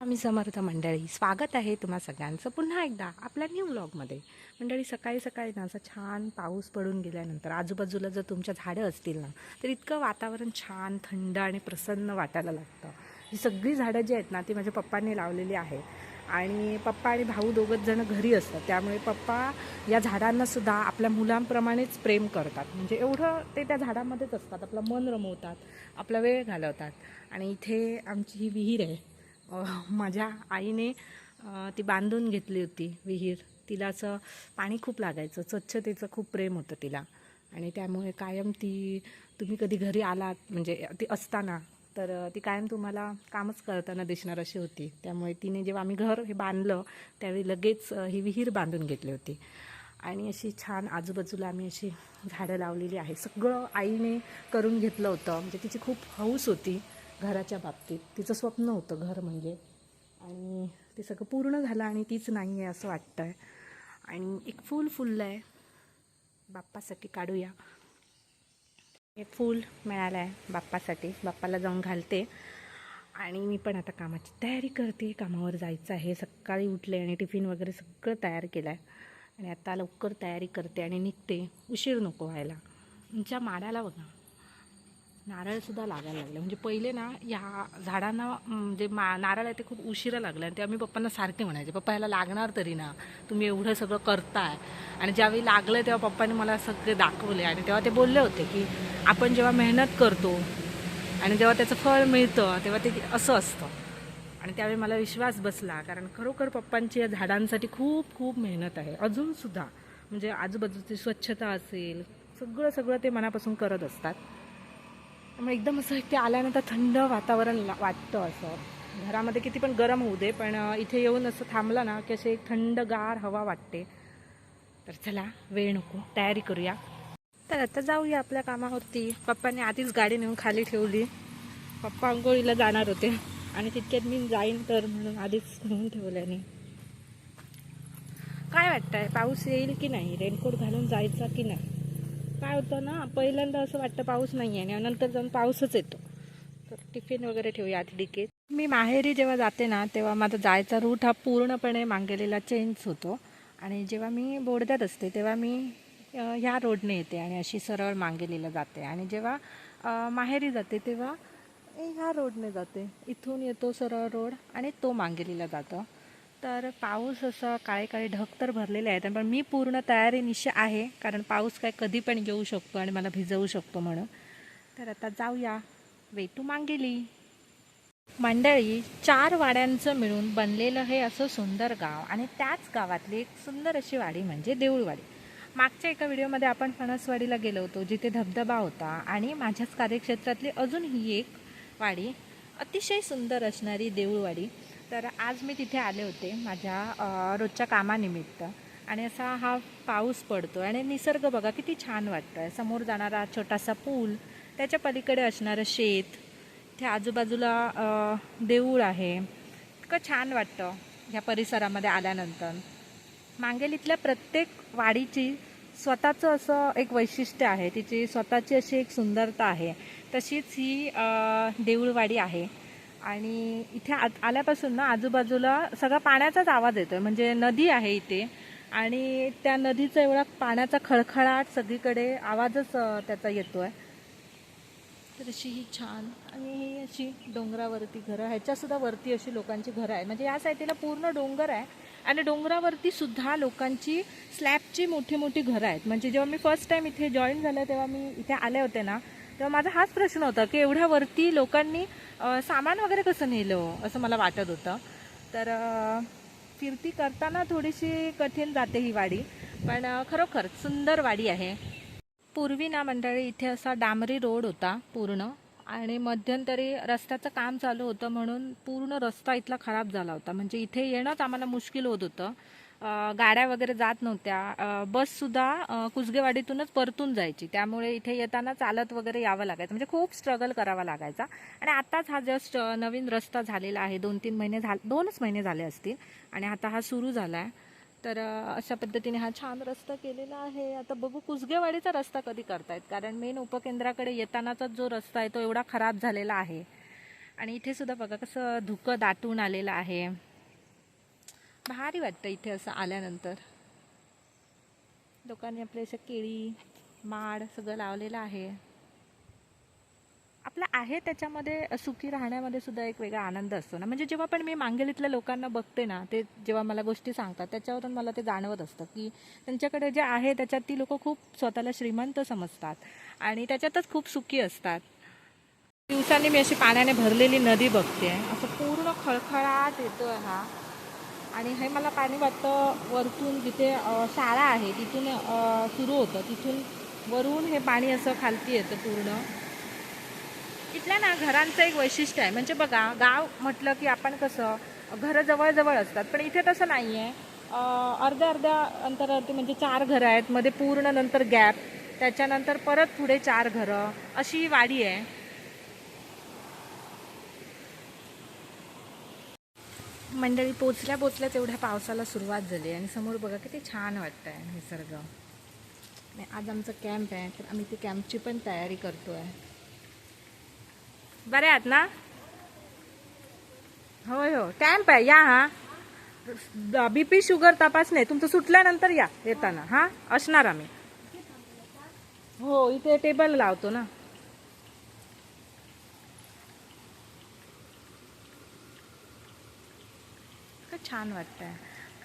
आम्ही समर्थ मंडळी, स्वागत आहे तुम्हा सगळ्यांचं पुन्हा एकदा आपल्या न्यू व्लॉगमध्ये. मंडळी, सकाळी सकाळी ना असं छान पाऊस पडून गेल्यानंतर आजूबाजूला जर तुमच्या झाडं असतील ना, तर इतकं वातावरण छान थंड आणि प्रसन्न वाटायला लागतं. ही सगळी झाडं जी आहेत ना, ती माझ्या पप्पांनी लावलेली आहेत. आणि पप्पा आणि भाऊ दोघंच जण घरी असतात, त्यामुळे पप्पा या झाडांनासुद्धा आपल्या मुलांप्रमाणेच प्रेम करतात. म्हणजे एवढं ते त्या झाडामध्येच असतात, आपलं मन रमवतात, आपला वेळ घालवतात. आणि इथे आमची ही विहीर आहे. माझ्या आईने ती बांधून घेतली होती विहीर. तिला असं पाणी खूप लागायचं, स्वच्छतेचं खूप प्रेम होतं तिला. आणि त्यामुळे कायम ती, तुम्ही कधी घरी आलात म्हणजे ती असताना, तर ती कायम तुम्हाला कामच करताना दिसणार अशी होती. त्यामुळे तिने जेव्हा आम्ही घर हे बांधलं त्यावेळी लगेच ही विहीर बांधून घेतली होती. आणि अशी छान आजूबाजूला आम्ही अशी झाडं लावलेली आहे. सगळं आईने करून घेतलं होतं. म्हणजे तिची खूप हौस होती घराच्या बाबतीत. तिचं स्वप्न होतं घर म्हणजे. आणि ते सगळं पूर्ण झालं आणि तीच नाही आहे असं वाटतं आहे. आणि एक फूल फुललं आहे, बाप्पासाठी काढूया. एक फूल मिळालं आहे बाप्पासाठी, बाप्पाला जाऊन घालते. आणि मी पण आता कामाची तयारी करते, कामावर जायचं आहे. सकाळी उठले आणि टिफिन वगैरे सगळं तयार केलं आहे. आणि आता लवकर तयारी करते आणि निघते, उशीर नको व्हायला. तुमच्या माडाला बघा, नारळसुद्धा लागायला लागले. म्हणजे पहिले ना ह्या झाडांना म्हणजे नारळ आहे ते खूप उशिरा लागलं. आणि ते आम्ही पप्पांना सारखे म्हणायचे, पप्पा ह्याला लागणार तरी ना, तुम्ही एवढं सगळं करताय. आणि ज्यावेळी लागलं तेव्हा पप्पांनी मला सगळे दाखवले. आणि तेव्हा ते बोलले होते की आपण जेव्हा मेहनत करतो आणि जेव्हा त्याचं फळ मिळतं तेव्हा ते असं असतं. आणि त्यावेळी मला विश्वास बसला, कारण खरोखर पप्पांची या झाडांसाठी खूप खूप मेहनत आहे अजूनसुद्धा. म्हणजे आजूबाजूची स्वच्छता असेल, सगळं सगळं ते मनापासून करत असतात. त्यामुळे एकदम असं ते आल्यानंतर थंड वातावरण वाटतं. असं घरामध्ये किती पण गरम होऊ दे, पण इथे येऊन असं थांबलं ना की अशी एक थंडगार हवा वाटते. तर चला, वेळ नको, तयारी करूया. तर आता जाऊया आपल्या कामावरती. पप्पांनी आधीच गाडी नेऊन खाली ठेवली. पप्पा अंघोळीला जाणार होते आणि तितक्यात मी जाईन तर म्हणून आधीच नेऊन ठेवल्याने. काय वाटतंय, पाऊस येईल की नाही? रेनकोट घालून जायचा की नाही? काय होतं ना, पहिल्यांदा असं वाटतं पाऊस नाही आहे आणि नंतर जाऊन पाऊसच येतो. तर टिफिन वगैरे ठेवूया आधी डिकीत. मी माहेरी जेव्हा जाते ना, तेव्हा माझा जायचा रूट हा पूर्णपणे मांगेलीला चेंज होतो. आणि जेव्हा मी बोर्डात असते तेव्हा मी ह्या रोडने येते आणि अशी सरळ मांगेलीला जाते. आणि जेव्हा माहेरी जाते तेव्हा ह्या रोडने जाते. इथून येतो सरळ रोड आणि तो मांगेलीला जातो. तर पाऊस असं काळे काळे ढग तर भरलेले आहेत, पण मी पूर्ण तयारीनिशी आहे, कारण पाऊस काय कधी पण येऊ शकतो आणि मला भिजवू शकतो म्हणून. तर आता जाऊया, वेटू मांगेली. मंडळी, 4 वाड्यांचं मिळून बनलेलं हे असं सुंदर गाव, आणि त्याच गावातली एक सुंदर अशी वाडी म्हणजे देऊळवाडी. मागच्या एका व्हिडिओमध्ये आपण फणसवाडीला गेलो होतो, जिथे धबधबा होता. आणि माझ्याच कार्यक्षेत्रातली अजून ही एक वाडी, अतिशय सुंदर असणारी देऊळवाडी. तर आज मी तिथे आले होते माझ्या रोजच्या कामानिमित्त. आणि असा हा पाऊस पडतो आणि निसर्ग बघा किती छान वाटतो आहे. समोर जाणारा छोटासा पूल, त्याच्या पलीकडे असणारं शेत, त्या आजूबाजूला देऊळ आहे. इतकं छान वाटतं ह्या परिसरामध्ये आल्यानंतर. मांगेलीतल्या प्रत्येक वाडीची स्वतःचं असं एक वैशिष्ट्य आहे, तिची स्वतःची अशी एक सुंदरता आहे. तशीच ही देऊळवाडी आहे. आणि इथे आल्यापासून ना आजूबाजूला सगळा पाण्याचाच आवाज येतो आहे. म्हणजे नदी आहे इथे, आणि त्या नदीचा एवढा पाण्याचा खळखळाट सगळीकडे आवाजच त्याचा येतो आहे. तर अशी ही छान, आणि ही अशी डोंगरावरती घरं, ह्याच्यासुद्धा वरती अशी लोकांची घरं आहे. म्हणजे या साईडला पूर्ण डोंगर आहे आणि डोंगरावरती सुद्धा लोकांची स्लॅबची मोठी मोठी घरं आहेत. म्हणजे जेव्हा मी फर्स्ट टाईम इथे जॉईन झालं तेव्हा मी इथे आले होते ना, तेव्हा माझा हाच प्रश्न होता की एवढ्यावरती लोकांनी सामान वगैरे कसं नेलं, असं मला वाटत होतं. तर फिरती करताना थोडीशी कठीण जाते ही वाडी, पण खरोखर सुंदर वाडी आहे. पूर्वी ना मंडळी इथे असा डांबरी रोड होता पूर्ण, आणि मध्यंतरी रस्त्याचं काम चालू होतं म्हणून पूर्ण रस्ता इथला खराब झाला होता. म्हणजे इथे येणंच आम्हाला मुश्किल होत होतं. गाड्या वगैरे जात नव्हत्या. बससुद्धा कुसगेवाडीतूनच परतून जायची, त्यामुळे इथे येताना चालत वगैरे यावं लागायचं. म्हणजे खूप स्ट्रगल करावा लागायचा. आणि आताच हा जस्ट नवीन रस्ता झालेला आहे, 2-3 महिने झाले, 2च महिने झाले असतील, आणि आता हा सुरू झाला आहे. तर अशा पद्धतीने हा छान रस्ता केलेला आहे. आता बघू कुसगेवाडीचा रस्ता कधी करतायत, कारण मेन उपकेंद्राकडे येतानाचा जो रस्ता आहे तो एवढा खराब झालेला आहे. आणि इथे सुद्धा बघा कसं धुकं दाटून आलेलं आहे. भारी वाटतं इथे असं आल्यानंतर. लोकांनी आपले असं केळी माड सगळं लावलेलं आहे. आपलं आहे त्याच्यामध्ये सुखी राहण्यामध्ये सुद्धा एक वेगळा आनंद असतो ना. म्हणजे जेव्हा पण मी मांगेलीतल्या लोकांना बघते ना, ते जेव्हा मला गोष्टी सांगतात त्याच्यावरून मला ते जाणवत असतं की त्यांच्याकडे जे आहे त्याच्यात ती लोक खूप स्वतःला श्रीमंत समजतात आणि त्याच्यातच खूप सुखी असतात. दिवसांनी मी अशी पाण्याने भरलेली नदी बघते, असं पूर्ण खळखळाट येतोय हा. आणि हे मला पाणी वाटतं वरतून जिथे शाळा आहे तिथून सुरू होतं, तिथून वरून हे पाणी असं खालती येतं पूर्ण. इथल्या ना घरांचं एक वैशिष्ट्य आहे. म्हणजे बघा, गाव म्हटलं की आपण कसं घरं जवळ असतात, पण इथे तसं नाही आहे. अर्ध्या अर्ध्या अंतरावरती म्हणजे 4 घरं आहेत, मध्ये पूर्ण नंतर गॅप, त्याच्यानंतर परत पुढे 4 घरं अशी वाडी आहे. मंडळी पोचल्या तेवढ्या पावसाला सुरुवात झाली आणि समोर बघा किती छान वाटतं आहे निसर्ग. आज आमचा कॅम्प आहे, तर आम्ही ती कॅम्पची पण तयारी करतोय. बरे आहात ना? होय हो, कॅम्प आहे, या. हा BP शुगर तपासणे तुमचं सुटल्यानंतर या येताना. हा असणार आम्ही. हो, इथे टेबल लावतो ना. छान वाटतंय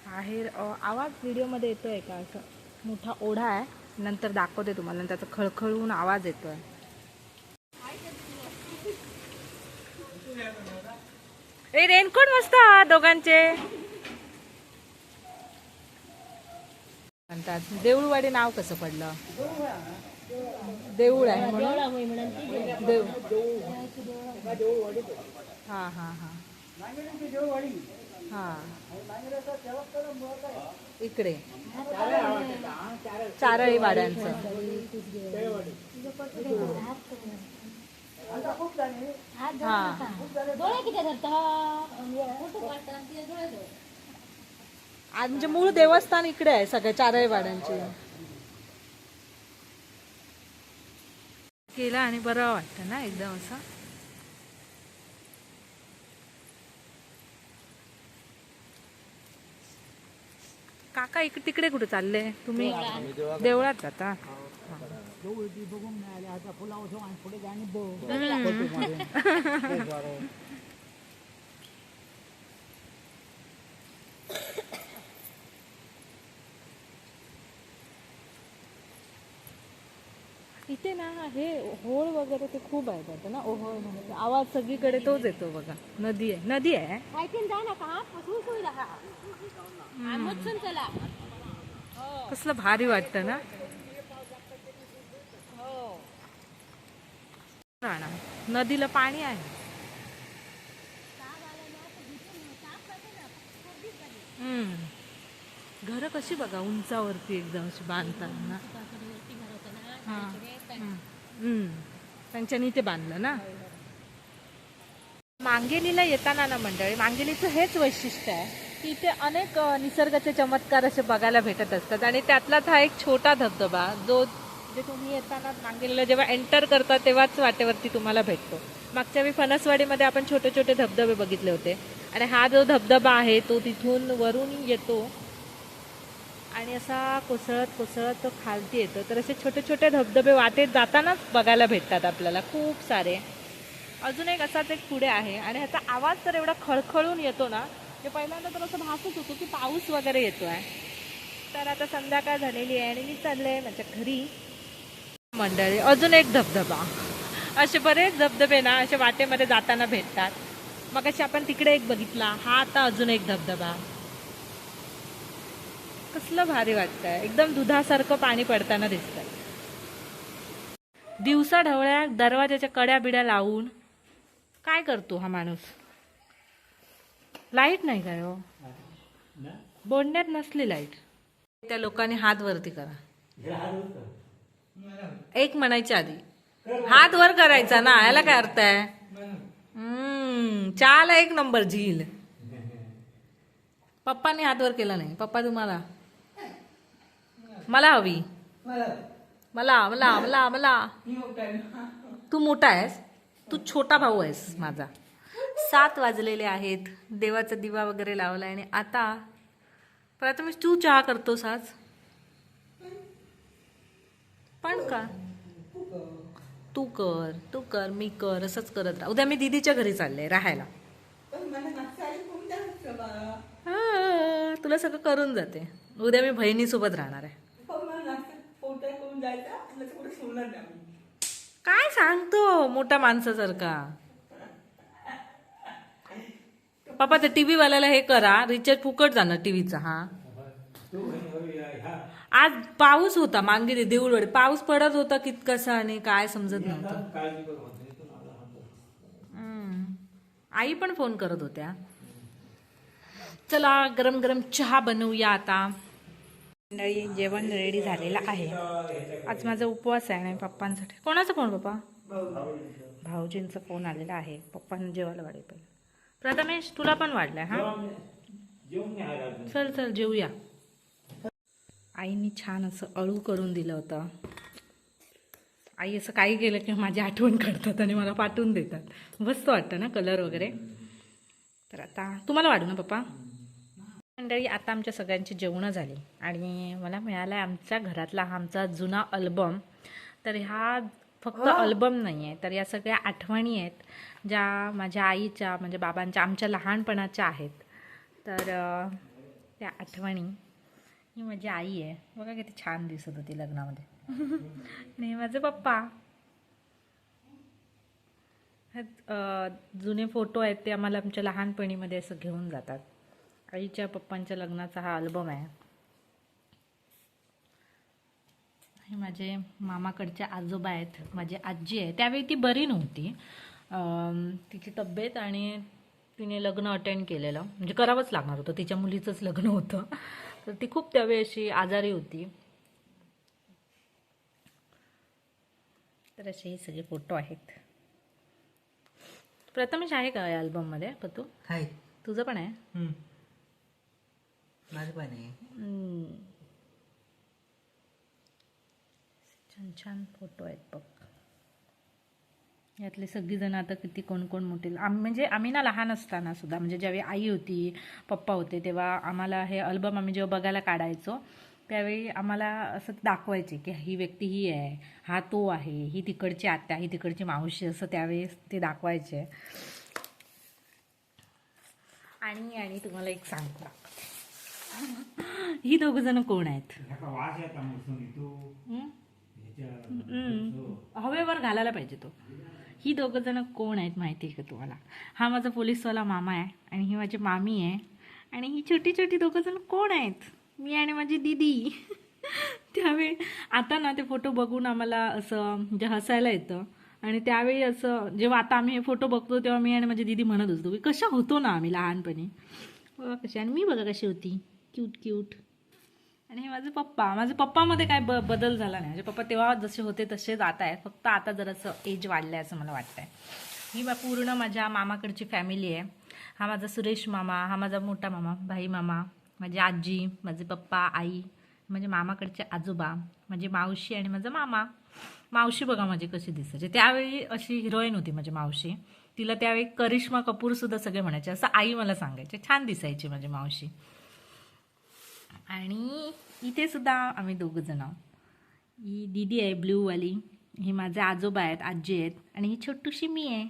बाहेर. आवाज व्हिडिओमध्ये येतोय का? असं मोठा ओढा आहे, नंतर दाखवते तुम्हाला. त्याचा खळखळून आवाज येतोय. ए, रेनकोट मस्त दोघांचे. म्हणतात देऊळवाडी नाव कसं पडलं? देऊळ आहे म्हणून देऊळ. हा हा हा हा, इकडे चारळी वाड्यांचं. आज म्हणजे मूळ देवस्थान इकडे आहे सगळ्या चारळी वाड्यांची. केलं आणि बरं वाटतं ना एकदम असं. काका इकडे तिकडे कुठे चालले तुम्ही? देवळात जाता? इथे ना हे होळ वगैरे ते खूप आहे ना. ओहोळ म्हणजे आवाज सगळीकडे तोच येतो बघा. नदी आहे, नदी आहे. कसलं भारी वाटतं ना. नदीला पाणी आहे. घर कशी बघा उंचावरती एकदम अशी बांधतात ना. त्यांच्यानी ते बांधलं ना. मांगेलीला येताना ना मंडळी, मांगेलीचं हेच वैशिष्ट्य आहे की इथे अनेक निसर्गाचे चमत्कार असे बघायला भेटत असतात. आणि त्यातलाच हा एक छोटा धबधबा जो जे तुम्ही येताना मांगेलीला जेव्हा एंटर करता तेव्हाच वाटेवरती तुम्हाला भेटतो. मागच्या वेळी फणसवाडीमध्ये आपण छोटे छोटे धबधबे बघितले होते, आणि हा जो धबधबा आहे तो तिथून वरून येतो आणि असा कोसळत तो खालती येतो. तर असे छोटे छोटे धबधबे वाटेत जातानाच बघायला भेटतात आपल्याला खूप सारे. अजून एक असाच एक पुढे आहे, आणि ह्याचा आवाज तर एवढा खळखळून येतो ना, ते पहिल्यांदा तर असं भासत होतो की पाऊस वगैरे येतोय. तर आता संध्याकाळ झालेली आहे आणि मी चालले माझ्या घरी. मंडळी अजून एक धबधबा. असे बरेच धबधबे ना असे वाटेमध्ये जाताना भेटतात. मग असे आपण तिकडे एक बघितला, हा आता अजून एक धबधबा. कसलं भारी वाटतंय, एकदम दुधासारखं पाणी पडताना दिसतंय. दिवसा ढवळ्या दरवाजाच्या कड्या बिड्या लावून काय करतो हा माणूस? लाईट नाही काय हो? बोलण्यात नसली लाईट. त्या लोकांनी हात वरती करा. एक म्हणायच्या आधी हात वर करायचा ना, याला काय अर्थ आहे? चहाला 1 नंबर झील. पप्पांनी हात वर केला नाही. पप्पा तुम्हाला? मला हवी. मला मला मला मला. तू मोठा आहेस, तू छोटा भाऊ आहेस माझा. 7 वाजलेले आहेत. देवाचा दिवा वगैरे लावला आणि आता प्रथमेश तू चहा करतोस आज पण का तू कर मी कर असंच करत राहा. उद्या मी दीदीच्या घरी चालले राहायला. तुला सगळं करून जाते. उद्या मी बहिणीसोबत राहणार आहे. काय सांगतो मोठ्या माणसासारखा. पप्पा ते टीव्ही वाल्याला हे करा, रिचार्ज फुकट जाणार टीव्हीचा. हा आज पाऊस होता मांगी देऊळवाडी, पाऊस पडत होता कितकासा आणि काय समजत नव्हतं. आई पण फोन करत होत्या. चला गरम गरम चहा बनवूया आता. मंडळी जेवण रेडी झालेलं आहे. आज माझा उपवास आहे आणि पप्पांसाठी. कोणाचा फोन पप्पा? भाऊजींचा फोन आलेला आहे. पप्पांना जेवायला वाढेल पहिलं. प्रथमेश तुला पण वाढलाय. हा चल चल जेऊया. आईनी छान असं अळू करून दिलं होतं. आई असं काही केलं की माझी आठवण काढतात आणि मला पाठवून देतात. मस्त वाटतं ना कलर वगैरे. तर आता तुम्हाला वाढू ना पप्पा. मंडळी आता आमच्या सगळ्यांची जेवणं झाली आणि मला मिळाला आहे आमच्या घरातला हा आमचा जुना अल्बम. तर ह्या फक्त अल्बम नाही आहे, तर या सगळ्या आठवणी आहेत ज्या माझ्या आईच्या म्हणजे बाबांच्या आमच्या लहानपणाच्या आहेत. तर त्या आठवणी. ही माझी आई आहे बघा किती छान दिसत होती लग्नामध्ये. आणि माझे पप्पा. जुने फोटो आहेत ते आम्हाला आमच्या लहानपणीमध्ये असं घेऊन जातात. आईच्या पप्पांच्या लग्नाचा हा अल्बम आहे. हे माझे मामाकडचे आजोबा आहेत. माझी आजी आहे, त्यावेळी ती बरी नव्हती. तिची तब्येत आणि तिने लग्न अटेंड केलेलं म्हणजे करावंच लागणार होतं, तिच्या मुलीचंच लग्न होतं. तर ती खूप त्यावेळी अशी आजारी होती. तर असे हे सगळे फोटो आहेत. प्रथमेश आहे का या अल्बममध्ये पतू? हाय तुझं पण आहे? माझं पण आहे. छान छान फोटो आहेत बघ. यातले सगळीजण आता किती कोण कोण मोठे. म्हणजे आम्ही ना लहान असताना सुद्धा म्हणजे ज्यावेळी आई होती पप्पा होते तेव्हा आम्हाला हे अल्बम आम्ही जेव्हा बघायला काढायचो त्यावेळी आम्हाला असं दाखवायचे की ही व्यक्ती ही आहे, हा तो आहे, ही तिकडची आत्या, ही तिकडची मावशी, असं त्यावेळेस ते दाखवायचे. आणि तुम्हाला एक सांगतो, ही दोघ जण कोण आहेत? हवेवर घालायला पाहिजे तो. ही दोघं जण कोण आहेत माहिती आहे का तुम्हाला? हा माझा पोलीसवाला मामा आहे आणि ही माझी मामी आहे. आणि ही छोटी छोटी दोघं जण कोण आहेत? मी आणि माझी दीदी. त्यावेळी आता ना ते फोटो बघून आम्हाला असं म्हणजे हसायला येतं. आणि त्यावेळी असं जेव्हा आता आम्ही हे फोटो बघतो तेव्हा मी आणि माझी दीदी म्हणत असतो की कशा होतो ना आम्ही लहानपणी बघा कशी. आणि मी बघा कशी होती, क्यूट क्यूट. आणि हे माझे पप्पामध्ये काय बदल झाला नाही. माझे पप्पा तेव्हा जसे होते तसेच आता आहेत, फक्त आता जरासं एज वाढलं आहे असं मला वाटतंय. ही पूर्ण माझ्या मामाकडची फॅमिली आहे. हा माझा सुरेश मामा, हा माझा मोठा मामा, भाई मामा, माझी आजी, माझे पप्पा, आई, म्हणजे मामाकडचे आजोबा, माझी मावशी आणि माझा मामा. मावशी बघा माझी कशी दिसायची. त्यावेळी अशी हिरोईन होती माझी मावशी. तिला त्यावेळी करिश्मा कपूर सुद्धा सगळे म्हणायचे, असं आई मला सांगायचे. छान दिसायची माझी मावशी. आणि इथे सुद्धा आम्ही दोघं जण आहोत. ही दीदी आहे ब्ल्यूवाली, ही माझे आजोबा आहेत, आजी आहेत आणि ही छोटूशी मी आहे.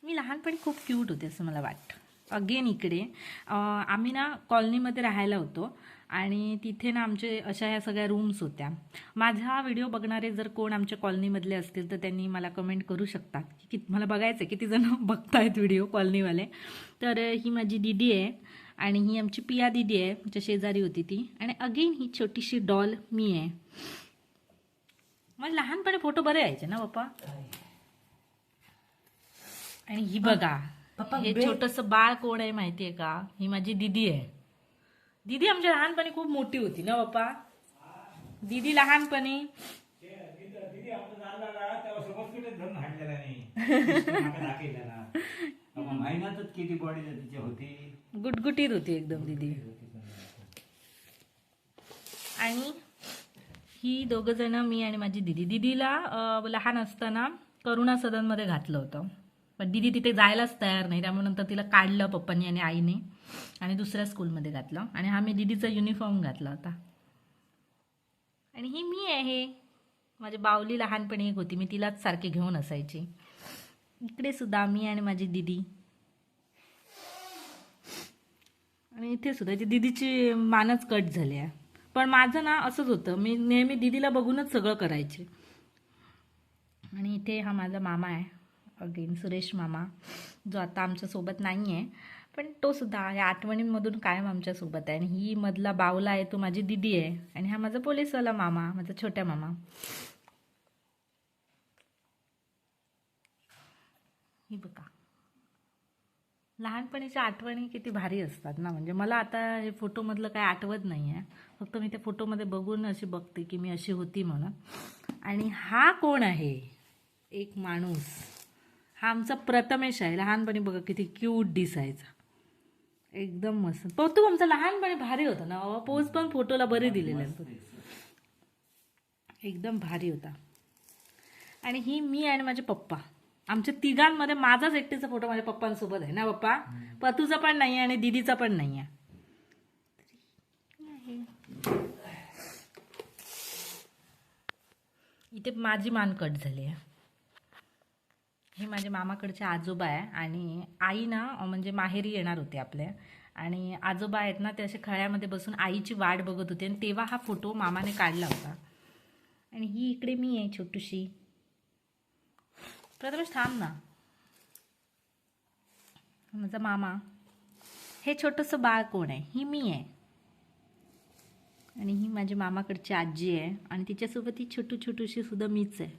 मी लहानपणी खूप क्यूट होते असं मला वाटतं. अगेन इकडे आम्ही ना कॉलनीमध्ये राहायला होतो आणि तिथे ना आमचे अशा ह्या सगळ्या रूम्स होत्या. माझा व्हिडिओ बघणारे जर कोण आमच्या कॉलनीमधले असतील तर त्यांनी मला कमेंट करू शकतात की मला बघायचं आहे किती जण बघतायत व्हिडिओ कॉलनीवाले. तर ही माझी दीदी आहे आणि ही आमची पिया दीदी आहे, आमच्या शेजारी होती ती. आणि अगेन ही छोटीशी डॉल मी आहे. मला लहानपणी फोटो बरे यायचे ना पप्पा. आणि ही बघा हे छोटंसं बाळ कोण आहे माहिती आहे का? ही माझी दीदी आहे. दीदी आमच्या लहानपणी खूप मोठी होती ना पप्पा. दीदी लहानपणी गुटगुटीत होती एकदम दीदी. आणि ही दोघं जण मी आणि माझी दीदी. दीदीला लहान असताना करुणा सदनमध्ये घातलं होतं. पण दीदी तिथे जायलाच तयार नाही, त्यामुळे नंतर तिला काढलं पप्पांनी आणि आईने आणि दुसऱ्या स्कूलमध्ये घातलं आणि हा मी दीदीचा युनिफॉर्म घातला होता. आणि ही मी आहे. माझी बावली लहानपणी एक होती, मी तिलाच सारखी घेऊन असायची. इकडे सुद्धा मी आणि माझी दीदी. आणि इथे सुद्धा ती दीदीची मानच कट झाली आहे. पण माझं ना असंच होतं, मी नेहमी दीदीला बघूनच सगळं करायचे. आणि इथे हा माझा मामा आहे, अगेन सुरेश मामा, जो आता आमच्यासोबत नाही आहे, पण तो सुद्धा या आठवणींमधून कायम आमच्यासोबत आहे. आणि ही मधला बावला आहे तो माझी दीदी आहे. आणि हा माझा पोलीसवाला मामा, माझा छोट्या मामा. ही बघा, लहानपणीच्या आठवणी किती भारी असतात ना. म्हणजे मला आता हे फोटोमधलं काय आठवत नाही आहे, फक्त मी त्या फोटोमध्ये बघून अशी बघते की मी अशी होती म्हणून. आणि हा कोण आहे? एक माणूस. हा आमचा प्रथमेश आहे. लहानपणी बघा किती क्यूट दिसायचा, एकदम मस्त. तो आमचा लहानपणी भारी होता ना, पोज पण फोटोला बरे दिलेले, एकदम भारी होता. आणि ही मी आणि माझे पप्पा, आमच्या तिघांमध्ये माझाच एकटीचा फोटो माझ्या पप्पांसोबत आहे ना पप्पा. पतूचा पण नाही आहे आणि दीदीचा पण नाही आहे. इथे माझी मान कट झाली आहे. हे माझे मामाकडचे आजोबा आहे. आणि आई ना म्हणजे माहेरी येणार होते आपल्या, आणि आजोबा आहेत ना ते असे खळ्यामध्ये बसून आईची वाट बघत होते, आणि तेव्हा हा फोटो मामाने काढला होता. आणि ही इकडे मी आहे छोटूशी. प्रथमेश थांब ना. माझा मामा. हे छोटंसं बाळ कोण आहे? ही मी आहे. आणि ही माझी मामाकडची आजी आहे, आणि तिच्यासोबत ही छोटूशी सुद्धा मीच आहे.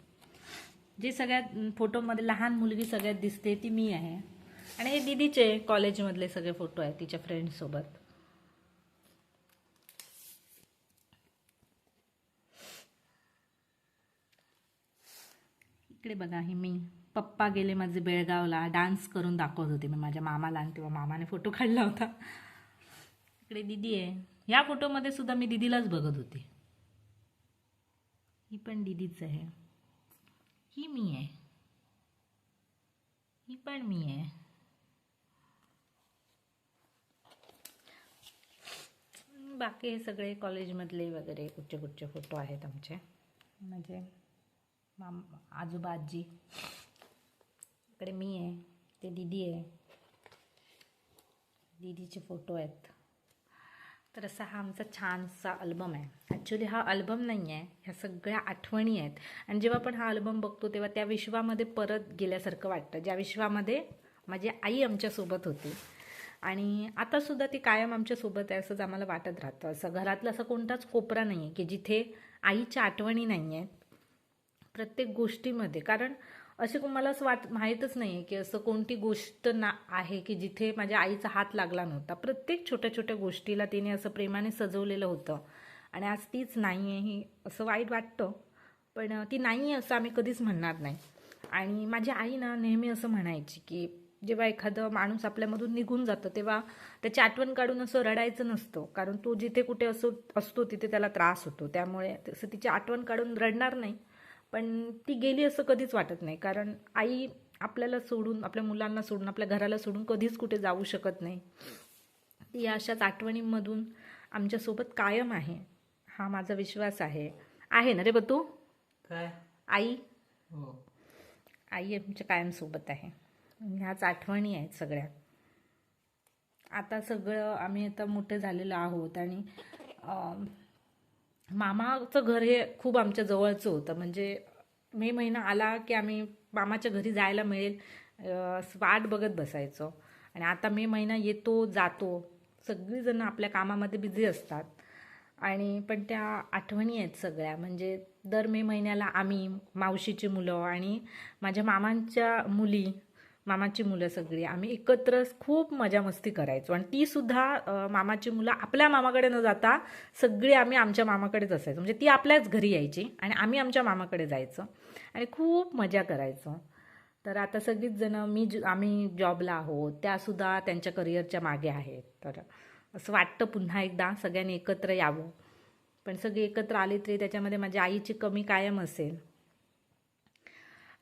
जे सगळ्यात फोटोमध्ये लहान मुलगी सगळ्यात दिसते ती मी आहे. आणि हे दीदीचे कॉलेजमधले सगळे फोटो आहेत तिच्या फ्रेंड्ससोबत. इकडे बघा, ही मी. पप्पा गेले माझे बेळगावला, डान्स करून दाखवत होते मी माझ्या मामाला, आणि तेव्हा मामाने फोटो काढला होता. इकडे दीदी आहे. या फोटोमध्ये सुद्धा मी दीदीलाच बघत होते. ही पण दीदीच आहे. ही मी आहे. ही पण मी आहे. बाकी हे सगळे कॉलेजमधले वगैरे कुठचे फोटो आहेत आमचे. म्हणजे आजोबा आजी. इकडे मी आहे, ते दीदी आहे, दीदीचे फोटो आहेत. तर असा हा आमचा छानसा अल्बम आहे. ॲक्च्युली हा अल्बम नाही आहे, ह्या सगळ्या आठवणी आहेत. आणि जेव्हा पण हा अल्बम बघतो तेव्हा त्या विश्वामध्ये परत गेल्यासारखं वाटतं, ज्या विश्वामध्ये माझी आई आमच्यासोबत होती. आणि आतासुद्धा ती कायम आमच्यासोबत आहे असंच आम्हाला वाटत राहतं. असं घरातला असा कोणताच कोपरा नाही आहे की जिथे आईच्या आठवणी नाही आहेत प्रत्येक गोष्टीमध्ये. कारण असे मला असं माहीतच नाही आहे की असं कोणती गोष्ट आहे की जिथे माझ्या आईचा हात लागला नव्हता. प्रत्येक छोट्या छोट्या गोष्टीला तिने असं प्रेमाने सजवलेलं होतं. आणि आज तीच नाही आहे, ही असं वाईट वाटतं, पण ती नाही आहे असं आम्ही कधीच म्हणणार नाही. आणि माझी आई ना नेहमी असं म्हणायची की जेव्हा एखादं माणूस आपल्यामधून निघून जातं तेव्हा त्याची आठवण काढून असं रडायचं नसतं, कारण तो जिथे कुठे असतो तिथे त्याला त्रास होतो. त्यामुळे तसं तिची आठवण काढून रडणार नाही, पण ती गेली असं कधीच वाटत नाही. कारण आई आपल्याला सोडून, आपल्या मुलांना सोडून, आपल्या घराला सोडून कधीच कुठे जाऊ शकत नाही. ती अशाच आठवणींमधून आमच्यासोबत कायम आहे, हा माझा विश्वास आहे. आहे ना रे बतू? काय आई? हो, आई आमच्या कायम सोबत आहे. ह्याच आठवणी आहेत सगळ्या. आता सगळं आम्ही आता मोठे झालेलो आहोत. आणि मामाचं घर हे खूप आमच्या जवळचं होतं. म्हणजे मे महिना आला की आम्ही मामाच्या घरी जायला मिळेल वाट बघत बसायचो. आणि आता मे महिना येतो जातो, सगळीजणं आपल्या कामामध्ये बिझी असतात, आणि पण त्या आठवणी आहेत सगळ्या. म्हणजे दर मे महिन्याला आम्ही, मावशीची मुलं आणि माझ्या मामाची मुलं सगळी आम्ही एकत्र खूप मजा मस्ती करायचो. आणि तीसुद्धा मामाची मुलं आपल्या मामाकडे न जाता सगळी आम्ही आमच्या मामाकडेच असायचो. म्हणजे ती आपल्याच घरी यायची आणि आम्ही आमच्या मामाकडे जायचो आणि खूप मजा करायचो. तर आता सगळीच जणं आम्ही जॉबला आहोत, त्यासुद्धा त्यांच्या करिअरच्या मागे आहेत. तर असं वाटतं पुन्हा एकदा सगळ्यांनी एकत्र यावं, पण सगळे एकत्र आले तरी त्याच्यामध्ये माझ्या आईची कमी कायम असेल.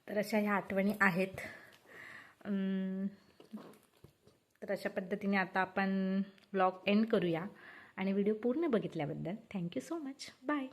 तर अशा ह्या आठवणी आहेत. तर अशा पद्धतीने आता आपण व्लॉग एंड करूया आणि व्हिडिओ पूर्ण बघितल्याबद्दल थँक्यू सो मच. बाय.